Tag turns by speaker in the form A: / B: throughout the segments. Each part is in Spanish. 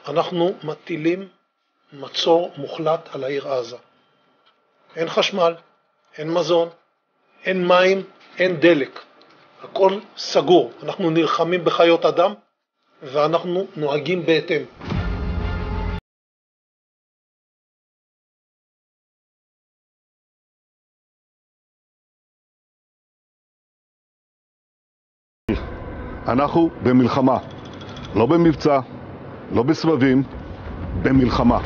A: אנחנו מטילים מצור מוחלט על העיר עזה. אין חשמל, אין מזון, אין מים, אין דלק. הכל סגור. אנחנו נלחמים בחיות אדם ואנחנו נוהגים בהתאם.
B: אנחנו במלחמה, לא במבצע, לא בסבבים, במלחמה.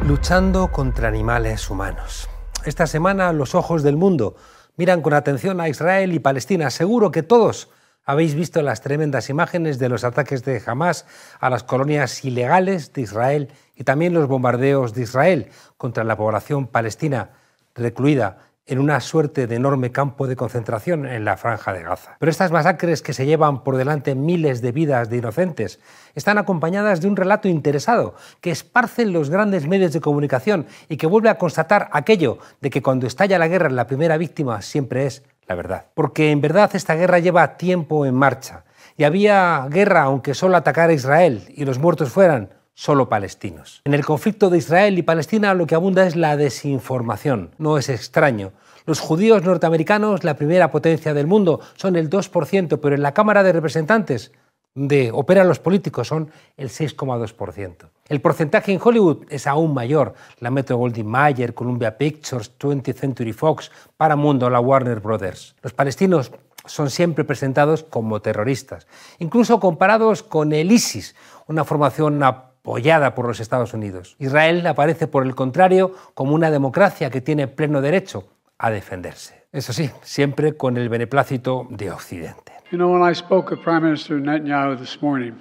C: Luchando contra animales humanos. Esta semana los ojos del mundo miran con atención a Israel y Palestina. Seguro que todos habéis visto las tremendas imágenes de los ataques de Hamás a las colonias ilegales de Israel y también los bombardeos de Israel contra la población palestina recluida en una suerte de enorme campo de concentración en la Franja de Gaza. Pero estas masacres que se llevan por delante miles de vidas de inocentes están acompañadas de un relato interesado que esparcen los grandes medios de comunicación y que vuelve a constatar aquello de que cuando estalla la guerra la primera víctima siempre es la verdad. Porque en verdad esta guerra lleva tiempo en marcha y había guerra aunque solo atacara Israel y los muertos fueran solo palestinos. En el conflicto de Israel y Palestina lo que abunda es la desinformación. No es extraño. Los judíos norteamericanos, la primera potencia del mundo, son el 2%, pero en la Cámara de Representantes, donde operan los políticos, son el 6,2%. El porcentaje en Hollywood es aún mayor. La Metro-Goldwyn-Mayer, Columbia Pictures, 20th Century Fox, Paramount o la Warner Brothers. Los palestinos son siempre presentados como terroristas, incluso comparados con el ISIS, una formación apoyada por los Estados Unidos. Israel aparece, por el contrario, como una democracia que tiene pleno derecho a defenderse. Eso sí, siempre con el beneplácito de Occidente.
D: You know, when I spoke with Prime Minister Netanyahu this morning,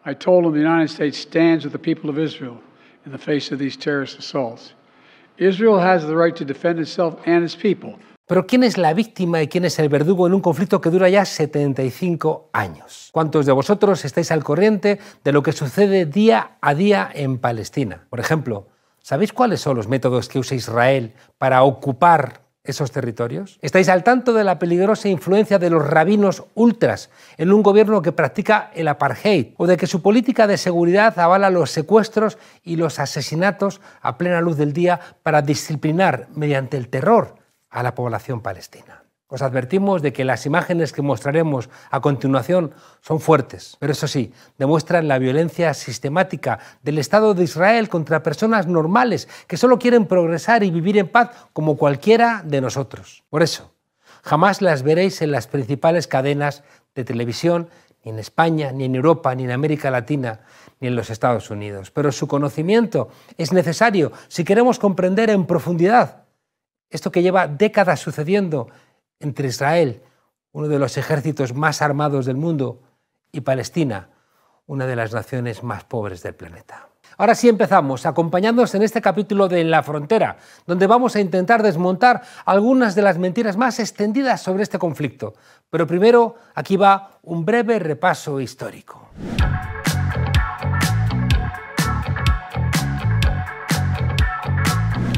D: I told him the United States stands with the people of Israel in the face of these terrorist assaults. Israel has the right to defend itself and its people.
C: Pero ¿quién es la víctima y quién es el verdugo en un conflicto que dura ya 75 años? ¿Cuántos de vosotros estáis al corriente de lo que sucede día a día en Palestina? Por ejemplo, ¿sabéis cuáles son los métodos que usa Israel para ocupar esos territorios? ¿Estáis al tanto de la peligrosa influencia de los rabinos ultras en un gobierno que practica el apartheid? ¿O de que su política de seguridad avala los secuestros y los asesinatos a plena luz del día para disciplinar mediante el terror a la población palestina? Os advertimos de que las imágenes que mostraremos a continuación son fuertes, pero eso sí, demuestran la violencia sistemática del Estado de Israel contra personas normales que solo quieren progresar y vivir en paz como cualquiera de nosotros. Por eso, jamás las veréis en las principales cadenas de televisión, ni en España, ni en Europa, ni en América Latina, ni en los Estados Unidos. Pero su conocimiento es necesario si queremos comprender en profundidad esto que lleva décadas sucediendo entre Israel, uno de los ejércitos más armados del mundo, y Palestina, una de las naciones más pobres del planeta. Ahora sí empezamos, acompañándonos en este capítulo de En la Frontera, donde vamos a intentar desmontar algunas de las mentiras más extendidas sobre este conflicto. Pero primero, aquí va un breve repaso histórico.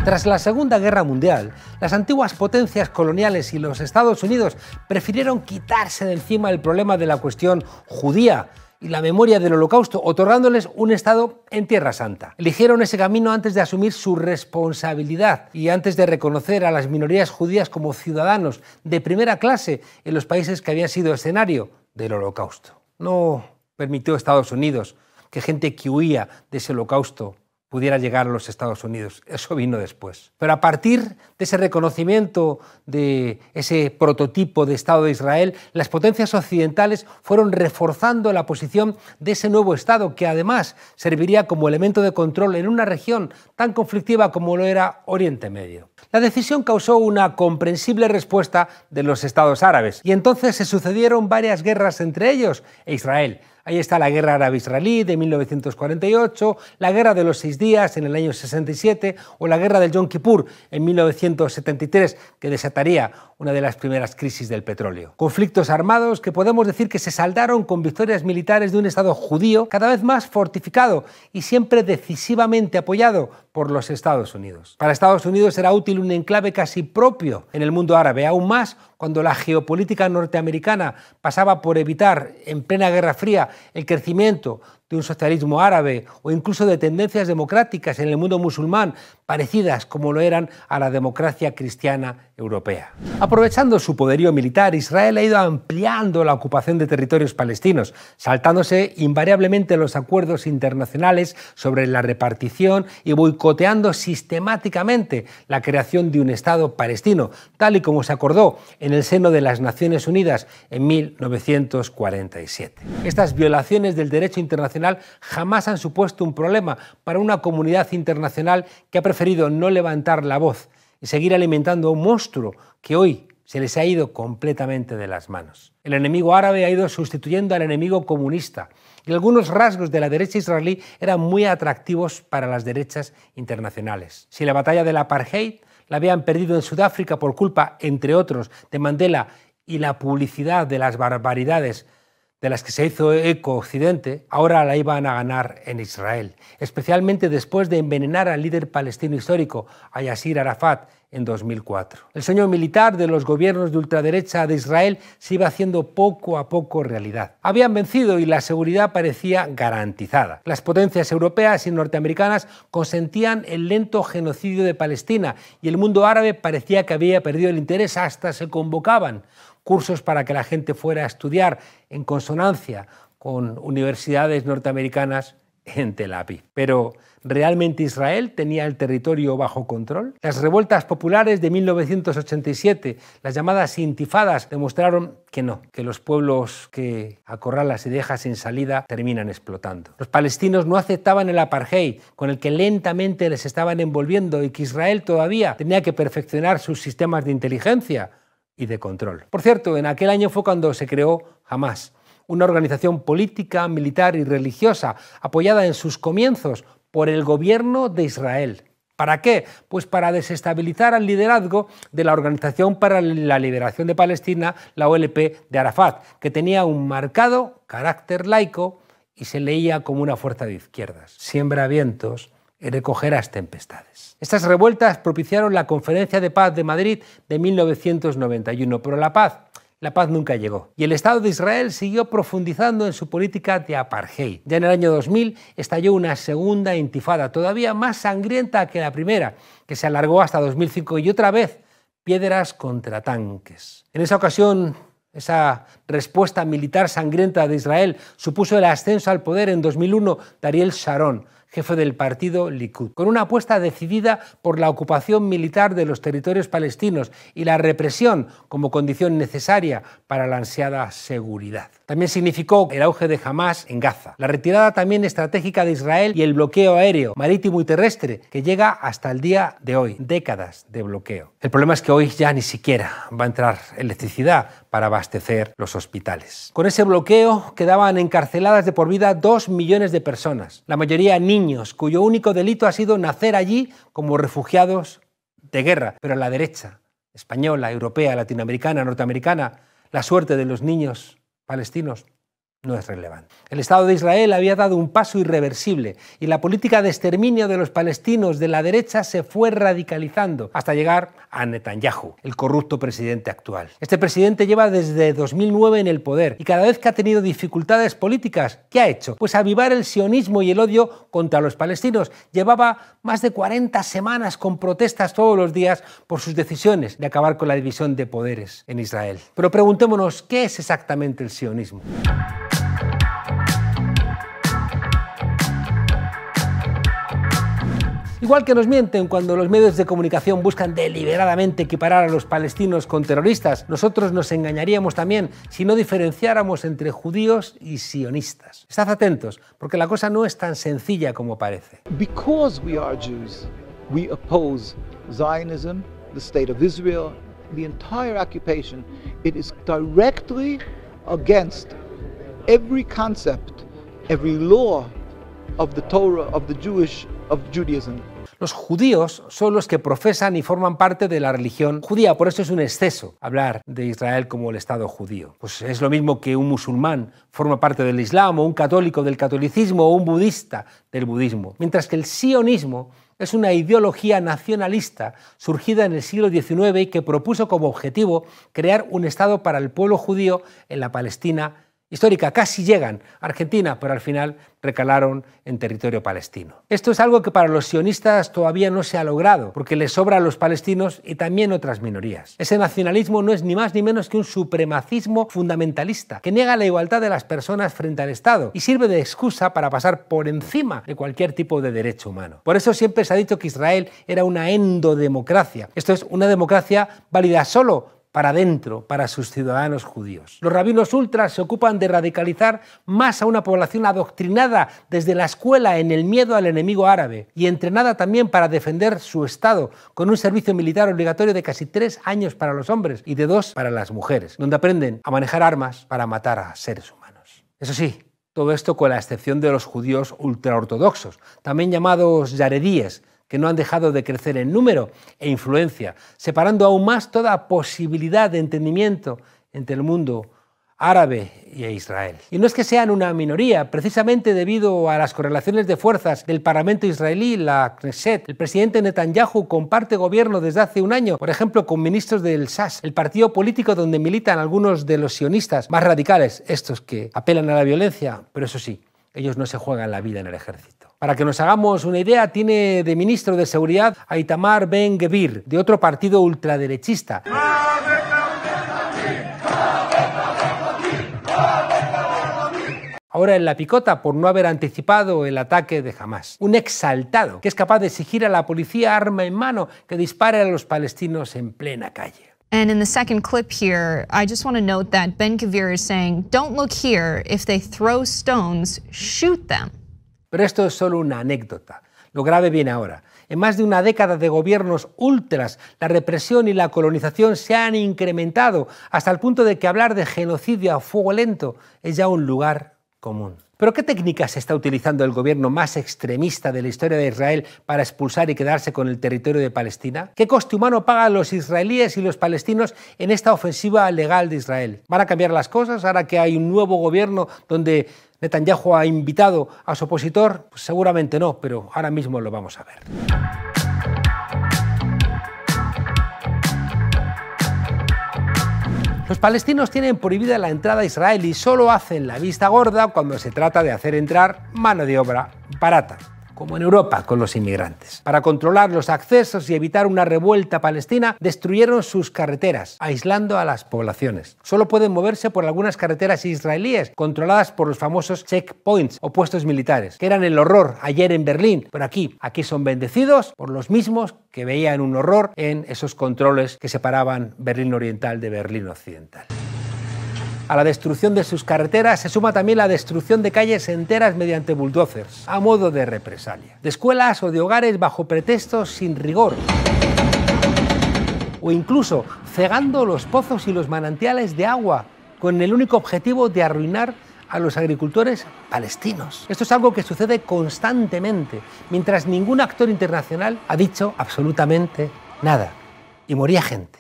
C: Tras la Segunda Guerra Mundial, las antiguas potencias coloniales y los Estados Unidos prefirieron quitarse de encima el problema de la cuestión judía y la memoria del Holocausto, otorgándoles un Estado en Tierra Santa. Eligieron ese camino antes de asumir su responsabilidad y antes de reconocer a las minorías judías como ciudadanos de primera clase en los países que habían sido escenario del Holocausto. No permitió Estados Unidos que gente que huía de ese Holocausto pudiera llegar a los Estados Unidos. Eso vino después. Pero a partir de ese reconocimiento de ese prototipo de Estado de Israel, las potencias occidentales fueron reforzando la posición de ese nuevo Estado, que además serviría como elemento de control en una región tan conflictiva como lo era Oriente Medio. La decisión causó una comprensible respuesta de los Estados árabes, y entonces se sucedieron varias guerras entre ellos e Israel, Ahí está la Guerra Árabe-Israelí de 1948, la Guerra de los 6 días en el año 67 o la Guerra del Yom Kippur en 1973, que desataría una de las primeras crisis del petróleo. Conflictos armados que podemos decir que se saldaron con victorias militares de un Estado judío cada vez más fortificado y siempre decisivamente apoyado por los Estados Unidos. Para Estados Unidos era útil un enclave casi propio en el mundo árabe, aún más cuando la geopolítica norteamericana pasaba por evitar en plena Guerra Fría el crecimiento de un socialismo árabe o incluso de tendencias democráticas en el mundo musulmán parecidas como lo eran a la democracia cristiana europea. Aprovechando su poderío militar, Israel ha ido ampliando la ocupación de territorios palestinos, saltándose invariablemente los acuerdos internacionales sobre la repartición y boicoteando sistemáticamente la creación de un Estado palestino, tal y como se acordó en el seno de las Naciones Unidas en 1947. Estas violaciones del derecho internacional jamás han supuesto un problema para una comunidad internacional que ha preferido no levantar la voz y seguir alimentando a un monstruo que hoy se les ha ido completamente de las manos. El enemigo árabe ha ido sustituyendo al enemigo comunista y algunos rasgos de la derecha israelí eran muy atractivos para las derechas internacionales. Si la batalla del apartheid la habían perdido en Sudáfrica por culpa, entre otros, de Mandela y la publicidad de las barbaridades de las que se hizo eco Occidente, ahora la iban a ganar en Israel, especialmente después de envenenar al líder palestino histórico, a Yasir Arafat, en 2004. El sueño militar de los gobiernos de ultraderecha de Israel se iba haciendo poco a poco realidad. Habían vencido y la seguridad parecía garantizada. Las potencias europeas y norteamericanas consentían el lento genocidio de Palestina y el mundo árabe parecía que había perdido el interés, hasta se convocaban cursos para que la gente fuera a estudiar en consonancia con universidades norteamericanas en Tel Aviv. Pero ¿realmente Israel tenía el territorio bajo control? Las revueltas populares de 1987, las llamadas intifadas, demostraron que no, que los pueblos que acorralas y dejas sin salida terminan explotando. Los palestinos no aceptaban el apartheid, con el que lentamente les estaban envolviendo, y que Israel todavía tenía que perfeccionar sus sistemas de inteligencia y de control. Por cierto, en aquel año fue cuando se creó Hamás, una organización política, militar y religiosa apoyada en sus comienzos por el gobierno de Israel. ¿Para qué? Pues para desestabilizar al liderazgo de la Organización para la Liberación de Palestina, la OLP de Arafat, que tenía un marcado carácter laico y se leía como una fuerza de izquierdas. Siembra vientos y recogerás tempestades. Estas revueltas propiciaron la Conferencia de Paz de Madrid de 1991, pero la paz nunca llegó. Y el Estado de Israel siguió profundizando en su política de apartheid. Ya en el año 2000 estalló una segunda intifada, todavía más sangrienta que la primera, que se alargó hasta 2005, y otra vez piedras contra tanques. En esa ocasión, esa respuesta militar sangrienta de Israel supuso el ascenso al poder en 2001 de Ariel Sharon, jefe del partido Likud, con una apuesta decidida por la ocupación militar de los territorios palestinos y la represión como condición necesaria para la ansiada seguridad. También significó el auge de Hamás en Gaza, la retirada también estratégica de Israel y el bloqueo aéreo, marítimo y terrestre que llega hasta el día de hoy, décadas de bloqueo. El problema es que hoy ya ni siquiera va a entrar electricidad para abastecer los hospitales. Con ese bloqueo quedaban encarceladas de por vida 2 millones de personas, la mayoría niños, cuyo único delito ha sido nacer allí como refugiados de guerra. Pero a la derecha, española, europea, latinoamericana, norteamericana, la suerte de los niños palestinos no es relevante. El Estado de Israel había dado un paso irreversible y la política de exterminio de los palestinos de la derecha se fue radicalizando hasta llegar a Netanyahu, el corrupto presidente actual. Este presidente lleva desde 2009 en el poder y cada vez que ha tenido dificultades políticas, ¿qué ha hecho? Pues avivar el sionismo y el odio contra los palestinos. Llevaba más de 40 semanas con protestas todos los días por sus decisiones de acabar con la división de poderes en Israel. Pero preguntémonos, ¿qué es exactamente el sionismo? Igual que nos mienten cuando los medios de comunicación buscan deliberadamente equiparar a los palestinos con terroristas, nosotros nos engañaríamos también si no diferenciáramos entre judíos y sionistas. Estad atentos, porque la cosa no es tan sencilla como parece.
E: Because we are Jews, we oppose Zionism, the state of Israel, the entire occupation. It is directly against every concept, every law of the Torah, of Judaism.
C: Los judíos son los que profesan y forman parte de la religión judía, por eso es un exceso hablar de Israel como el Estado judío. Pues es lo mismo que un musulmán forma parte del Islam, o un católico del catolicismo, o un budista del budismo. Mientras que el sionismo es una ideología nacionalista surgida en el siglo XIX y que propuso como objetivo crear un Estado para el pueblo judío en la Palestina histórica. Casi llegan a Argentina, pero al final recalaron en territorio palestino. Esto es algo que para los sionistas todavía no se ha logrado, porque les sobra a los palestinos y también otras minorías. Ese nacionalismo no es ni más ni menos que un supremacismo fundamentalista, que niega la igualdad de las personas frente al Estado y sirve de excusa para pasar por encima de cualquier tipo de derecho humano. Por eso siempre se ha dicho que Israel era una endodemocracia. Esto es, una democracia válida solo para adentro, para sus ciudadanos judíos. Los rabinos ultras se ocupan de radicalizar más a una población adoctrinada desde la escuela en el miedo al enemigo árabe y entrenada también para defender su Estado, con un servicio militar obligatorio de casi 3 años para los hombres y de 2 para las mujeres, donde aprenden a manejar armas para matar a seres humanos. Eso sí, todo esto con la excepción de los judíos ultraortodoxos, también llamados yaredíes, que no han dejado de crecer en número e influencia, separando aún más toda posibilidad de entendimiento entre el mundo árabe y Israel. Y no es que sean una minoría, precisamente debido a las correlaciones de fuerzas del Parlamento israelí, la Knesset. El presidente Netanyahu comparte gobierno desde hace un año, por ejemplo, con ministros del Shas, el partido político donde militan algunos de los sionistas más radicales, estos que apelan a la violencia, pero eso sí, ellos no se juegan la vida en el ejército. Para que nos hagamos una idea, tiene de ministro de Seguridad a Itamar Ben-Gvir, de otro partido ultraderechista. Ahora en la picota por no haber anticipado el ataque de Hamás. Un exaltado que es capaz de exigir a la policía arma en mano que dispare a los palestinos en plena calle.
F: And in the second clip here, I just want to note that Ben-Gvir is saying, "Don't look here. If they throw stones, shoot them."
C: Pero esto es solo una anécdota. Lo grave viene ahora. En más de una década de gobiernos ultras, la represión y la colonización se han incrementado hasta el punto de que hablar de genocidio a fuego lento es ya un lugar común. ¿Pero qué técnicas está utilizando el gobierno más extremista de la historia de Israel para expulsar y quedarse con el territorio de Palestina? ¿Qué coste humano pagan los israelíes y los palestinos en esta ofensiva legal de Israel? ¿Van a cambiar las cosas ahora que hay un nuevo gobierno donde Netanyahu ha invitado a su opositor? Pues seguramente no, pero ahora mismo lo vamos a ver. Los palestinos tienen prohibida la entrada a Israel y solo hacen la vista gorda cuando se trata de hacer entrar mano de obra barata, como en Europa con los inmigrantes. Para controlar los accesos y evitar una revuelta palestina, destruyeron sus carreteras, aislando a las poblaciones. Solo pueden moverse por algunas carreteras israelíes, controladas por los famosos checkpoints o puestos militares, que eran el horror ayer en Berlín, pero aquí son bendecidos por los mismos que veían un horror en esos controles que separaban Berlín Oriental de Berlín Occidental. A la destrucción de sus carreteras se suma también la destrucción de calles enteras mediante bulldozers, a modo de represalia, de escuelas o de hogares bajo pretextos sin rigor, o incluso cegando los pozos y los manantiales de agua con el único objetivo de arruinar a los agricultores palestinos. Esto es algo que sucede constantemente, mientras ningún actor internacional ha dicho absolutamente nada. Y moría gente,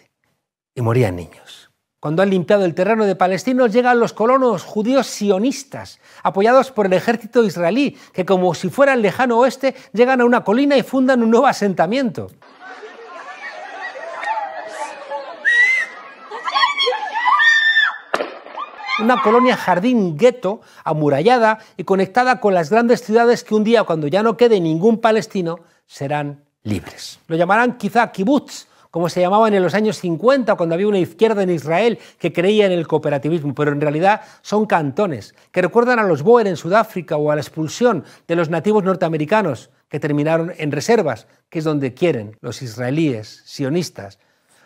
C: y morían niños. Cuando han limpiado el terreno de palestinos, llegan los colonos judíos sionistas, apoyados por el ejército israelí, que como si fuera el lejano oeste, llegan a una colina y fundan un nuevo asentamiento. Una colonia jardín gueto, amurallada y conectada con las grandes ciudades que un día, cuando ya no quede ningún palestino, serán libres. Lo llamarán quizá kibutz, como se llamaban en los años 50, cuando había una izquierda en Israel que creía en el cooperativismo, pero en realidad son cantones que recuerdan a los Boer en Sudáfrica o a la expulsión de los nativos norteamericanos que terminaron en reservas, que es donde quieren los israelíes sionistas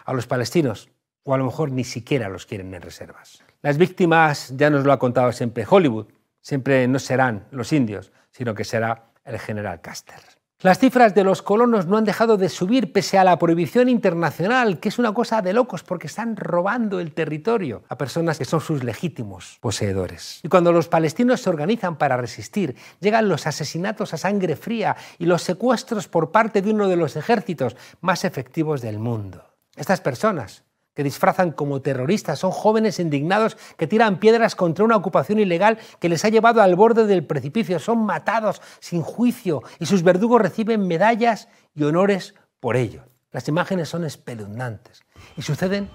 C: a los palestinos, o a lo mejor ni siquiera los quieren en reservas. Las víctimas, ya nos lo ha contado siempre Hollywood, siempre no serán los indios, sino que será el general Custer. Las cifras de los colonos no han dejado de subir pese a la prohibición internacional, que es una cosa de locos porque están robando el territorio a personas que son sus legítimos poseedores. Y cuando los palestinos se organizan para resistir, llegan los asesinatos a sangre fría y los secuestros por parte de uno de los ejércitos más efectivos del mundo. Estas personas que disfrazan como terroristas son jóvenes indignados que tiran piedras contra una ocupación ilegal que les ha llevado al borde del precipicio. Son matados sin juicio y sus verdugos reciben medallas y honores por ello. Las imágenes son espeluznantes y suceden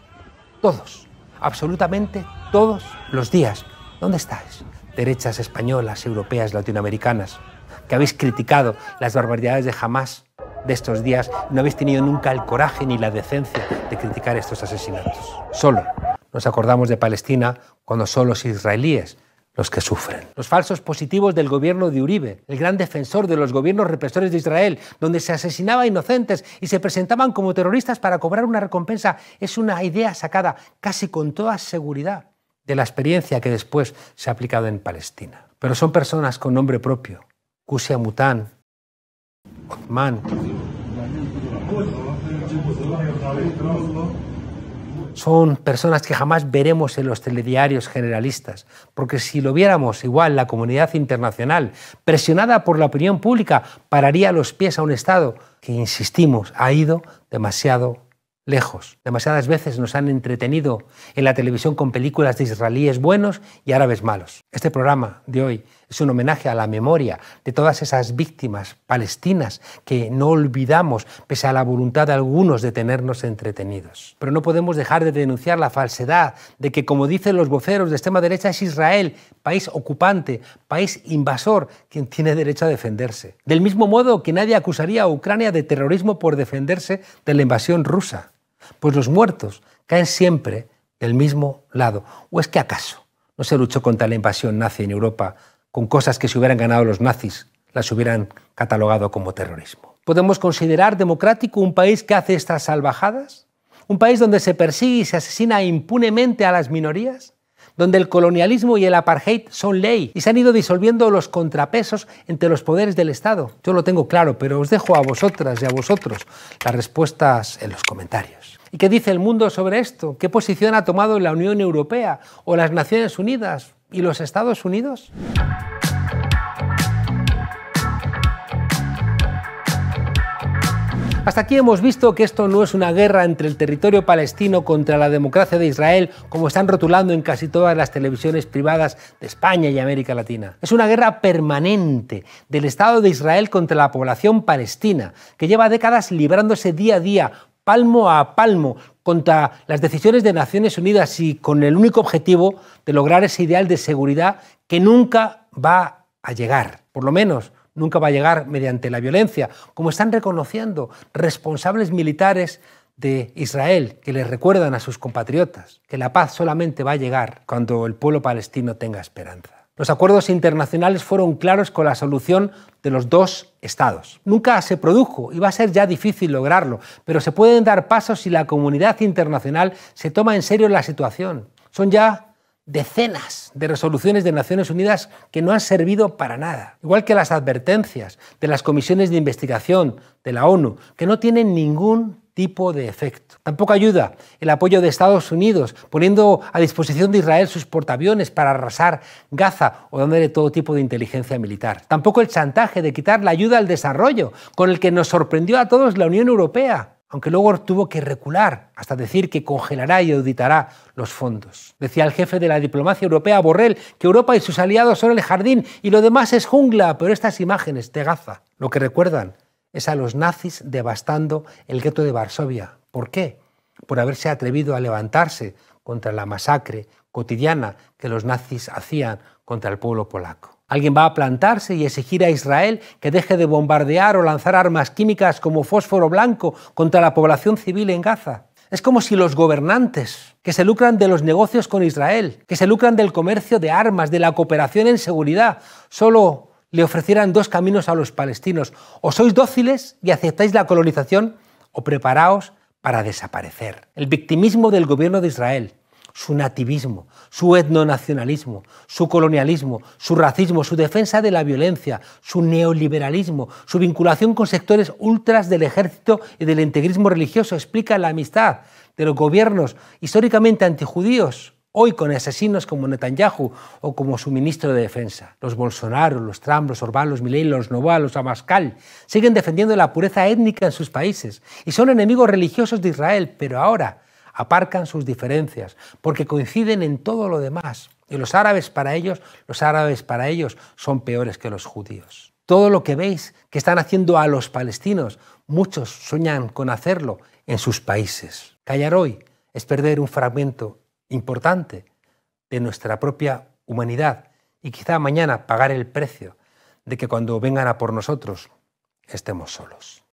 C: todos, absolutamente todos los días. ¿Dónde estáis? Derechas españolas, europeas, latinoamericanas, que habéis criticado las barbaridades de Hamás de estos días, no habéis tenido nunca el coraje ni la decencia de criticar estos asesinatos. Solo nos acordamos de Palestina cuando son los israelíes los que sufren. Los falsos positivos del gobierno de Uribe, el gran defensor de los gobiernos represores de Israel, donde se asesinaba a inocentes y se presentaban como terroristas para cobrar una recompensa, es una idea sacada casi con toda seguridad de la experiencia que después se ha aplicado en Palestina. Pero son personas con nombre propio. Qusay Mután, Othman. Son personas que jamás veremos en los telediarios generalistas, porque si lo viéramos, igual la comunidad internacional, presionada por la opinión pública, pararía los pies a un Estado que, insistimos, ha ido demasiado lejos. Demasiadas veces nos han entretenido en la televisión con películas de israelíes buenos y árabes malos. Este programa de hoy es un homenaje a la memoria de todas esas víctimas palestinas que no olvidamos pese a la voluntad de algunos de tenernos entretenidos. Pero no podemos dejar de denunciar la falsedad de que, como dicen los voceros de extrema derecha, es Israel, país ocupante, país invasor, quien tiene derecho a defenderse. Del mismo modo que nadie acusaría a Ucrania de terrorismo por defenderse de la invasión rusa. Pues los muertos caen siempre del mismo lado. ¿O es que acaso no se luchó contra la invasión nazi en Europa con cosas que si hubieran ganado los nazis las hubieran catalogado como terrorismo? ¿Podemos considerar democrático un país que hace estas salvajadas? ¿Un país donde se persigue y se asesina impunemente a las minorías? ¿Donde el colonialismo y el apartheid son ley y se han ido disolviendo los contrapesos entre los poderes del Estado? Yo lo tengo claro, pero os dejo a vosotras y a vosotros las respuestas en los comentarios. ¿Y qué dice el mundo sobre esto? ¿Qué posición ha tomado la Unión Europea o las Naciones Unidas y los Estados Unidos? Hasta aquí hemos visto que esto no es una guerra entre el territorio palestino contra la democracia de Israel, como están rotulando en casi todas las televisiones privadas de España y América Latina. Es una guerra permanente del Estado de Israel contra la población palestina, que lleva décadas librándose día a día, palmo a palmo, contra las decisiones de Naciones Unidas y con el único objetivo de lograr ese ideal de seguridad que nunca va a llegar, por lo menos nunca va a llegar mediante la violencia, como están reconociendo responsables militares de Israel, que les recuerdan a sus compatriotas que la paz solamente va a llegar cuando el pueblo palestino tenga esperanza. Los acuerdos internacionales fueron claros con la solución de los dos estados. Nunca se produjo y va a ser ya difícil lograrlo, pero se pueden dar pasos si la comunidad internacional se toma en serio la situación. Son ya decenas de resoluciones de Naciones Unidas que no han servido para nada. Igual que las advertencias de las comisiones de investigación de la ONU, que no tienen ningún tipo de efecto. Tampoco ayuda el apoyo de Estados Unidos, poniendo a disposición de Israel sus portaaviones para arrasar Gaza o dándole todo tipo de inteligencia militar. Tampoco el chantaje de quitar la ayuda al desarrollo, con el que nos sorprendió a todos la Unión Europea, aunque luego tuvo que recular hasta decir que congelará y auditará los fondos. Decía el jefe de la diplomacia europea, Borrell, que Europa y sus aliados son el jardín y lo demás es jungla, pero estas imágenes de Gaza lo que recuerdan es a los nazis devastando el gueto de Varsovia. ¿Por qué? Por haberse atrevido a levantarse contra la masacre cotidiana que los nazis hacían contra el pueblo polaco. ¿Alguien va a plantarse y exigir a Israel que deje de bombardear o lanzar armas químicas como fósforo blanco contra la población civil en Gaza? Es como si los gobernantes que se lucran de los negocios con Israel, que se lucran del comercio de armas, de la cooperación en seguridad, solo le ofrecieran dos caminos a los palestinos: o sois dóciles y aceptáis la colonización, o preparaos para desaparecer. El victimismo del gobierno de Israel, su nativismo, su etnonacionalismo, su colonialismo, su racismo, su defensa de la violencia, su neoliberalismo, su vinculación con sectores ultras del ejército y del integrismo religioso. Explica la amistad de los gobiernos históricamente antijudíos, hoy con asesinos como Netanyahu o como su ministro de Defensa. Los Bolsonaro, los Trump, los Orbán, los Milei, los Novoa, los Abascal siguen defendiendo la pureza étnica en sus países y son enemigos religiosos de Israel, pero ahora aparcan sus diferencias porque coinciden en todo lo demás. Y los árabes para ellos son peores que los judíos. Todo lo que veis que están haciendo a los palestinos, muchos sueñan con hacerlo en sus países. Callar hoy es perder un fragmento importante de nuestra propia humanidad y quizá mañana pagar el precio de que cuando vengan a por nosotros estemos solos.